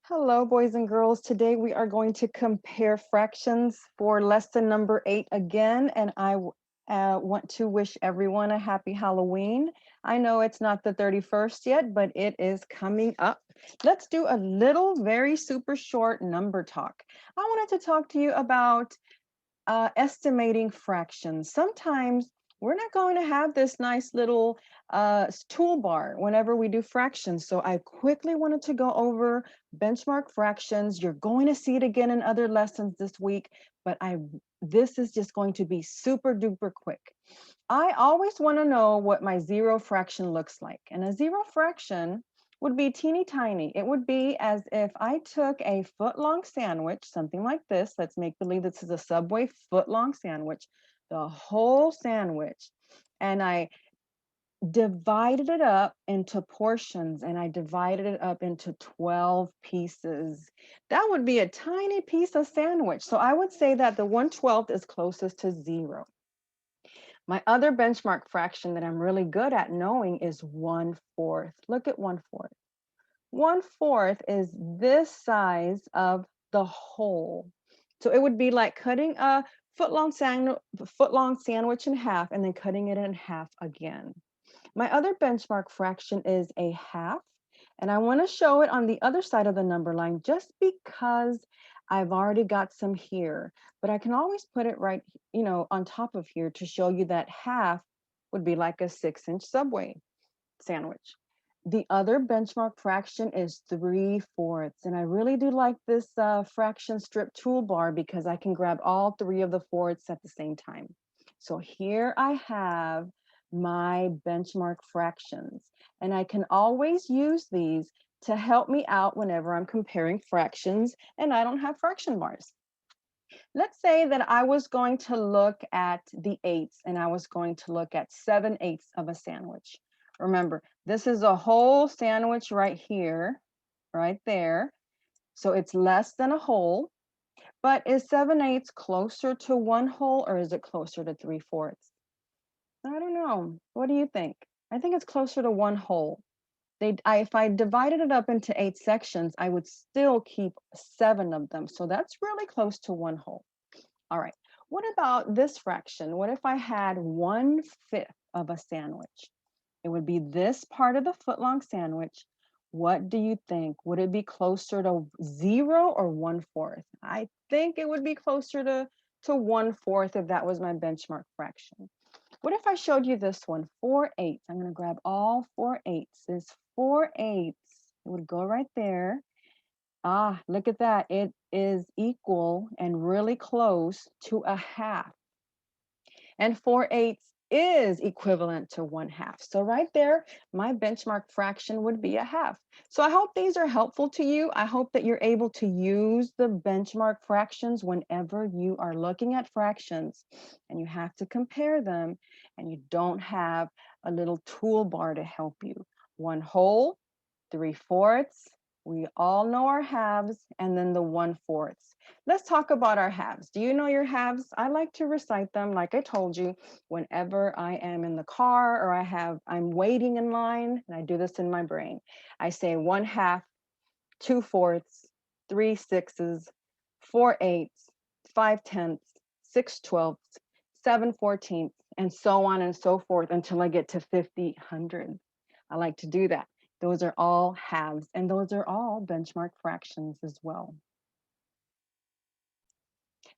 Hello, boys and girls. Today we are going to compare fractions for lesson number 8 again, and I want to wish everyone a happy Halloween. I know it's not the 31st yet, but it is coming up. Let's do a little, very super short number talk. I wanted to talk to you about estimating fractions. Sometimes we're not going to have this nice little toolbar whenever we do fractions. So I quickly wanted to go over benchmark fractions. You're going to see it again in other lessons this week, but this is just going to be super duper quick. I always want to know what my zero fraction looks like. And a zero fraction would be teeny tiny. It would be as if I took a foot-long sandwich, something like this. Let's make believe this is a Subway foot-long sandwich, the whole sandwich. And I divided it up into portions and I divided it up into 12 pieces. That would be a tiny piece of sandwich. So I would say that the 1/12 is closest to 0. My other benchmark fraction that I'm really good at knowing is 1/4. Look at 1/4. 1/4 is this size of the whole. So it would be like cutting a foot-long sandwich in half and then cutting it in half again. My other benchmark fraction is a half, and I want to show it on the other side of the number line just because I've already got some here, but I can always put it right, on top of here to show you that half would be like a 6-inch Subway sandwich. The other benchmark fraction is 3/4, and I really do like this fraction strip toolbar because I can grab all 3 of the fourths at the same time. So here I have my benchmark fractions, and I can always use these to help me out whenever I'm comparing fractions and I don't have fraction bars. Let's say that I was going to look at the eighths and I was going to look at 7/8 of a sandwich. Remember, this is a whole sandwich right here, right there. So it's less than a whole, but is 7/8 closer to one whole or is it closer to 3/4? I don't know. What do you think? I think it's closer to one whole. If I divided it up into 8 sections, I would still keep 7 of them. So that's really close to one whole. All right. What about this fraction? What if I had 1/5 of a sandwich? It would be this part of the foot-long sandwich. What do you think? Would it be closer to 0 or 1/4? I think it would be closer to 1/4 if that was my benchmark fraction. What if I showed you this one, 4/8? I'm going to grab all 4/8s. This 4/8, it would go right there. Ah, look at that. It is equal and really close to a half. And 4/8 is equivalent to 1/2. So right there, my benchmark fraction would be a half. So I hope these are helpful to you. I hope that you're able to use the benchmark fractions whenever you are looking at fractions and you have to compare them and you don't have a little toolbar to help you. 1/2, 3/4. We all know our halves, and then the 1/4. Let's talk about our halves. Do you know your halves? I like to recite them, like I told you, whenever I am in the car or I'm waiting in line, and I do this in my brain. I say 1/2, 2/4, 3/6, 4/8, 5/10, 6/12, 7/14, and so on and so forth until I get to 50 hundredths. I like to do that. Those are all halves, and those are all benchmark fractions as well.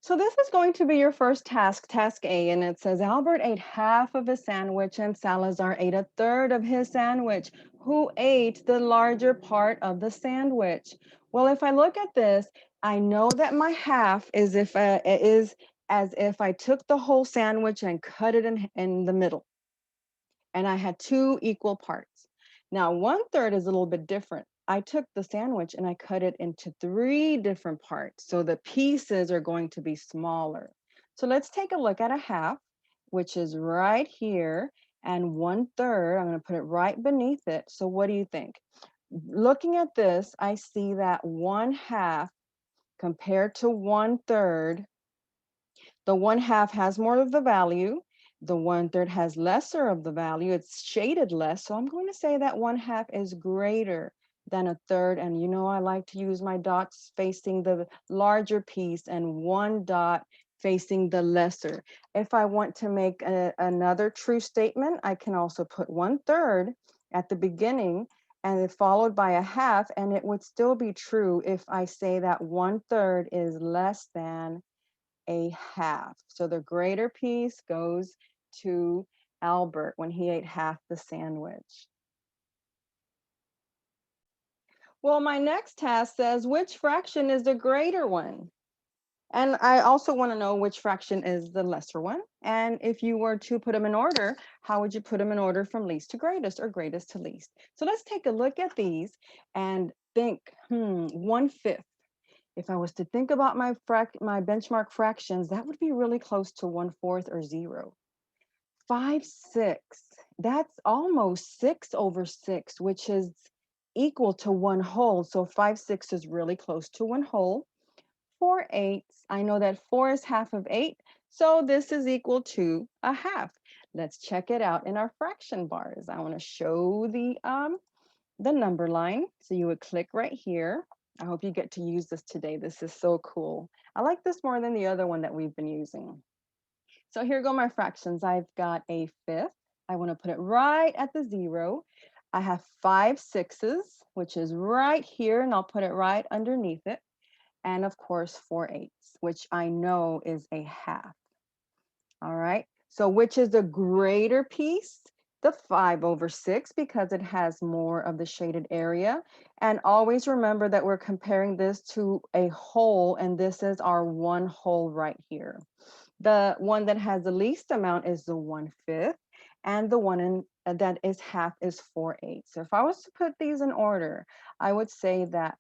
So this is going to be your first task, task A, and it says Albert ate half of his sandwich and Salazar ate 1/3 of his sandwich. Who ate the larger part of the sandwich? Well, if I look at this, I know that my half is as if I took the whole sandwich and cut it in the middle, and I had 2 equal parts. Now, 1/3 is a little bit different. I took the sandwich and I cut it into 3 different parts. So the pieces are going to be smaller. So let's take a look at a half, which is right here, and 1/3, I'm going to put it right beneath it. So what do you think? Looking at this, I see that 1/2 compared to 1/3, the 1/2 has more of the value. The 1/3 has lesser of the value. It's shaded less. So I'm going to say that 1/2 is greater than a third. And you know, I like to use my dots facing the larger piece and one dot facing the lesser. If I want to make another true statement, I can also put 1/3 at the beginning and then followed by a half, and it would still be true if I say that 1/3 is less than a half. So the greater piece goes to Albert when he ate half the sandwich. Well, my next task says, which fraction is the greater one? And I also want to know which fraction is the lesser one. And if you were to put them in order, how would you put them in order from least to greatest or greatest to least? So let's take a look at these and think, 1/5. If I was to think about my benchmark fractions, that would be really close to 1/4 or 0. 5/6, that's almost 6/6, which is equal to 1 whole. So 5/6 is really close to 1 whole. 4/8, I know that 4 is half of 8, so this is equal to a half. Let's check it out in our fraction bars. I want to show the number line. So you would click right here. I hope you get to use this today. This is so cool. I like this more than the other one that we've been using. So here go my fractions. I've got a fifth. I want to put it right at the 0. I have 5/6, which is right here, and I'll put it right underneath it. And of course, 4/8, which I know is a half. All right. So which is the greater piece? The 5/6, because it has more of the shaded area. And always remember that we're comparing this to a whole, and this is our 1 whole right here. The one that has the least amount is the 1/5, and the one that is half is 4/8. So if I was to put these in order, I would say that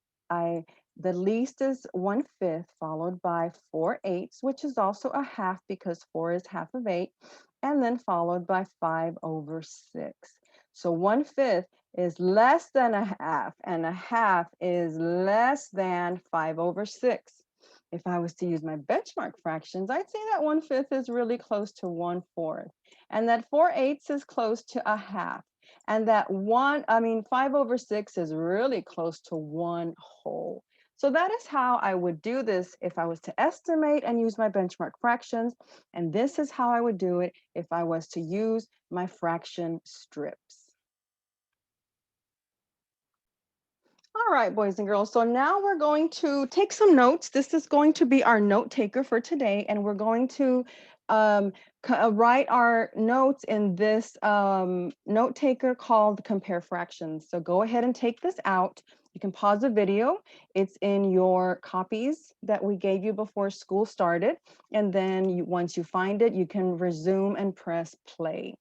the least is 1/5, followed by 4/8, which is also a half because 4 is half of 8, and then followed by 5/6. So 1/5 is less than a half, and a half is less than 5/6. If I was to use my benchmark fractions, I'd say that 1/5 is really close to 1/4, and that 4/8 is close to a half, and that 5/6 is really close to 1 whole. So that is how I would do this if I was to estimate and use my benchmark fractions. And this is how I would do it if I was to use my fraction strips. All right, boys and girls. So now we're going to take some notes. This is going to be our note taker for today. And we're going to write our notes in this note taker called Compare Fractions. So go ahead and take this out. You can pause the video. It's in your copies that we gave you before school started. And then once you find it, you can resume and press play.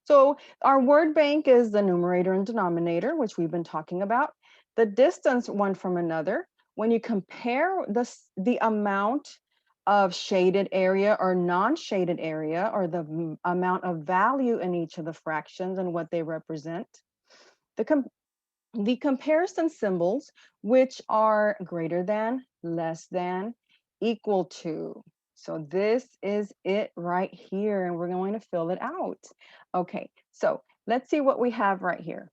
So our word bank is the numerator and denominator, which we've been talking about. The distance one from another, when you compare the amount of shaded area or non-shaded area, or the amount of value in each of the fractions and what they represent. The comparison symbols, which are greater than, less than, equal to. So this is it right here, and we're going to fill it out. Okay, so let's see what we have right here.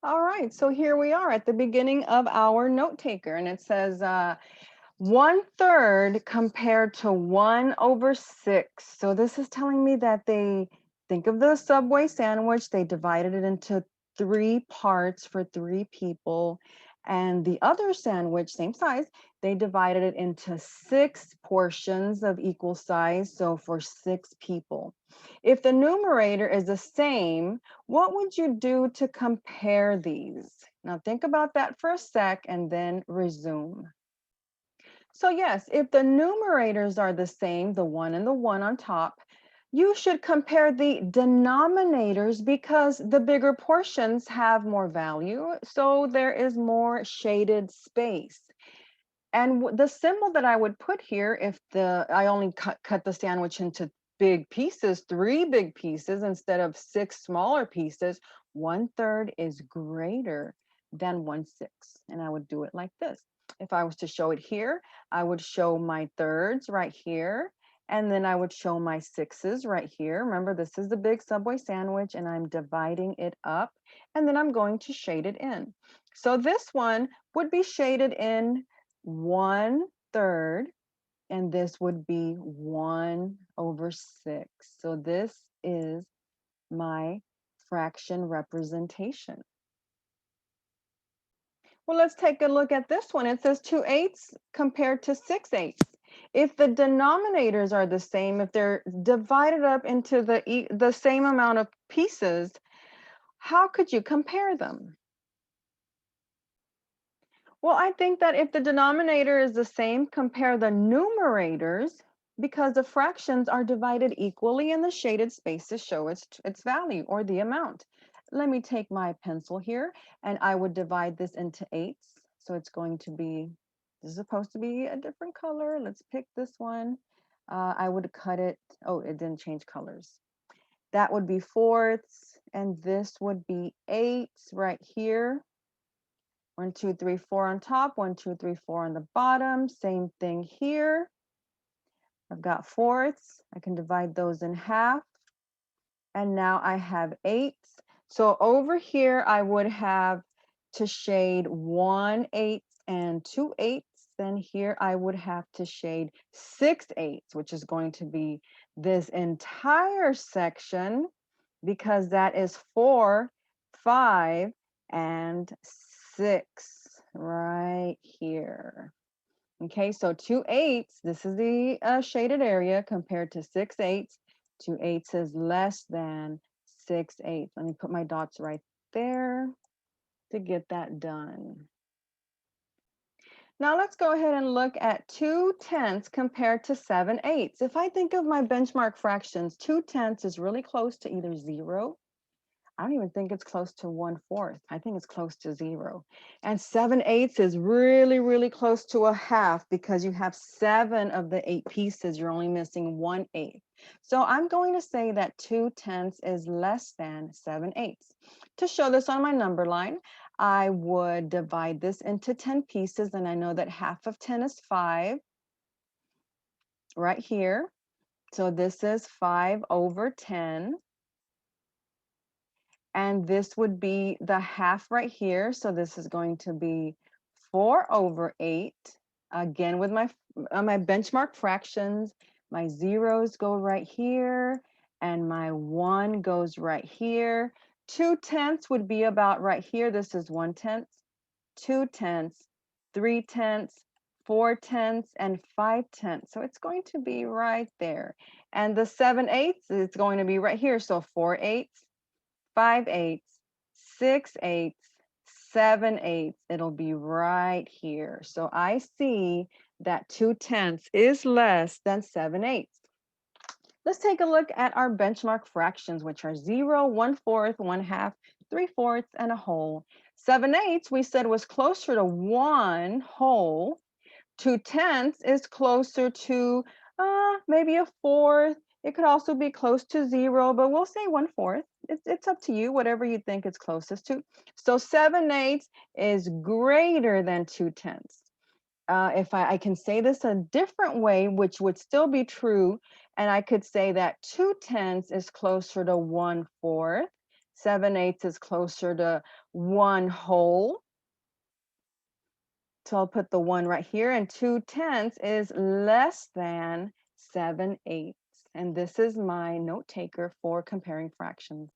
All right, so here we are at the beginning of our note taker, and it says 1/3 compared to 1/6. So this is telling me that they think of the Subway sandwich, they divided it into 3 parts for 3 people. And the other sandwich, same size, they divided it into 6 portions of equal size, so for 6 people. If the numerator is the same, what would you do to compare these? Now think about that for a sec and then resume. So yes, if the numerators are the same, the 1 and the 1 on top, you should compare the denominators because the bigger portions have more value, so there is more shaded space. And the symbol that I would put here, if I only cut the sandwich into big pieces, 3 big pieces instead of 6 smaller pieces, 1/3 is greater than 1/6. And I would do it like this. If I was to show it here, I would show my thirds right here, and then I would show my 6s right here. Remember, this is the big Subway sandwich, and I'm dividing it up, and then I'm going to shade it in. So this one would be shaded in 1/3, and this would be 1/6. So this is my fraction representation. Well, let's take a look at this one. It says 2/8 compared to 6/8. If the denominators are the same, if they're divided up into the same amount of pieces, how could you compare them? Well, I think that if the denominator is the same, compare the numerators because the fractions are divided equally and the shaded spaces show its value or the amount. Let me take my pencil here and I would divide this into eighths. So it's going to be, this is supposed to be a different color. Let's pick this one. I would cut it, oh, it didn't change colors. That would be fourths and this would be eighths right here. 1, 2, 3, 4 on top, 1, 2, 3, 4 on the bottom. Same thing here. I've got fourths. I can divide those in half. And now I have eighths. So over here, I would have to shade 1/8 and 2/8. Then here I would have to shade 6/8, which is going to be this entire section because that is 4, 5, and 6 right here. Okay, so 2/8, this is the shaded area compared to 6/8. 2/8 is less than 6/8. Let me put my dots right there to get that done. Now let's go ahead and look at 2/10 compared to 7/8. If I think of my benchmark fractions, 2/10 is really close to either 0. I don't even think it's close to 1/4. I think it's close to 0. And 7/8 is really, really close to a half because you have 7 of the 8 pieces. You're only missing 1/8. So I'm going to say that 2/10 is less than 7/8. To show this on my number line, I would divide this into 10 pieces. And I know that half of 10 is 5 right here. So this is 5/10. And this would be the half right here. So this is going to be 4/8. Again, with my benchmark fractions, my zeros go right here and my 1 goes right here. 2/10 would be about right here. This is 1/10, 2/10, 3/10, 4/10, and 5/10. So it's going to be right there. And the 7/8 is going to be right here. So 4/8, 5/8, 6/8, 7/8. It'll be right here. So I see that 2/10 is less than 7/8. Let's take a look at our benchmark fractions, which are 0, 1/4, 1/2, 3/4, and a whole. 7/8 we said was closer to 1 whole. 2/10 is closer to maybe a fourth. It could also be close to 0, but we'll say 1/4. It's up to you, whatever you think it's closest to. So 7/8 is greater than 2/10. If I can say this a different way, which would still be true, and I could say that 2/10 is closer to 1/4. 7/8 is closer to 1 whole. So I'll put the 1 right here, and 2/10 is less than 7/8. And this is my note taker for comparing fractions.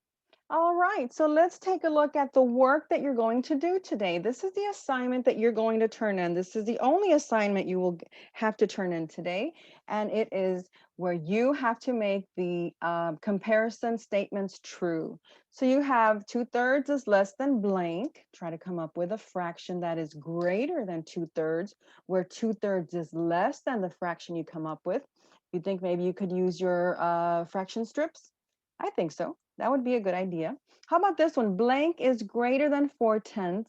All right, so let's take a look at the work that you're going to do today. This is the assignment that you're going to turn in. This is the only assignment you will have to turn in today. And it is where you have to make the comparison statements true. So you have 2/3 is less than blank. Try to come up with a fraction that is greater than 2/3, where 2/3 is less than the fraction you come up with. You think maybe you could use your fraction strips? I think so. That would be a good idea. How about this one? Blank is greater than 4/10.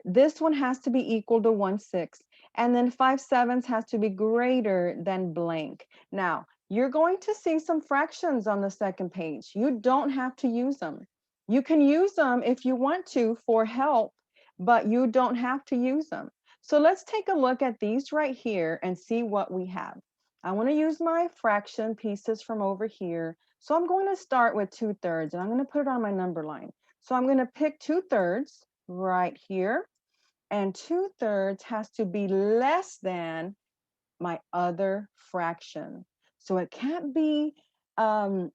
This one has to be equal to 1/6. And then 5/7 has to be greater than blank. Now, you're going to see some fractions on the second page. You don't have to use them. You can use them if you want to for help, but you don't have to use them. So let's take a look at these right here and see what we have. I want to use my fraction pieces from over here. So I'm going to start with 2/3 and I'm going to put it on my number line. So I'm going to pick 2/3 right here. and 2/3 has to be less than my other fraction. So it can't be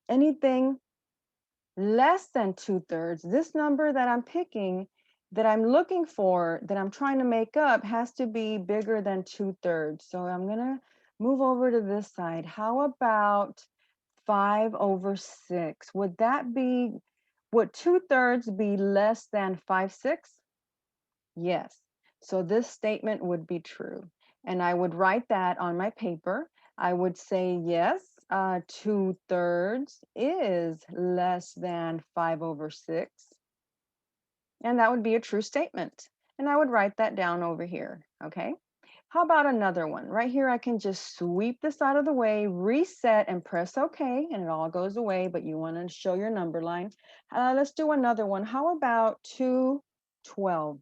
anything less than 2/3. This number that I'm picking, that I'm looking for, that I'm trying to make up, has to be bigger than 2/3. So I'm gonna move over to this side. How about 5/6? Would 2/3 be less than 5/6? Yes. So this statement would be true. And I would write that on my paper. I would say, yes, 2/3 is less than 5/6. And that would be a true statement. And I would write that down over here, okay? How about another one? Right here, I can just sweep this out of the way, reset, and press OK, and it all goes away, but you want to show your number line. Let's do another one. How about 2/12?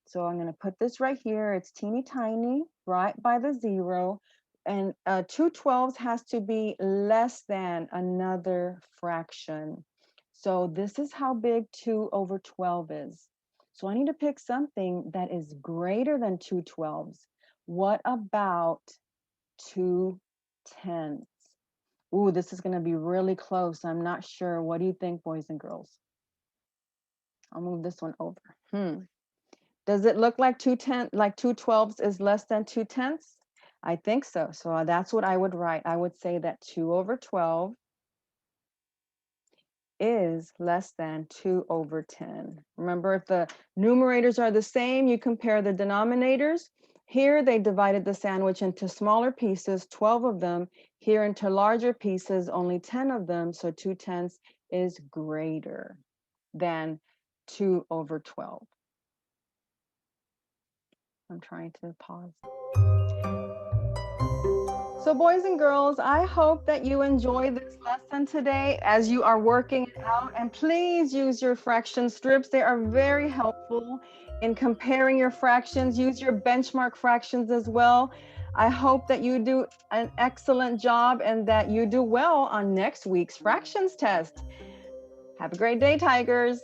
So I'm going to put this right here. It's teeny tiny, right by the 0. And 2/12 has to be less than another fraction. So this is how big 2/12 is. So I need to pick something that is greater than 2/12. What about 2/10? Ooh, this is going to be really close. I'm not sure. What do you think, boys and girls? I'll move this one over. Does it look like 2/12 is less than 2/10? I think so. So that's what I would write. I would say that 2/12 is less than 2/10. Remember, if the numerators are the same, you compare the denominators. Here, they divided the sandwich into smaller pieces, 12 of them. Here into larger pieces, only 10 of them. So 2/10 is greater than 2/12. I'm trying to pause. So boys and girls, I hope that you enjoy this lesson today as you are working it out, and please use your fraction strips. They are very helpful in comparing your fractions. Use your benchmark fractions as well. I hope that you do an excellent job and that you do well on next week's fractions test. Have a great day, Tigers.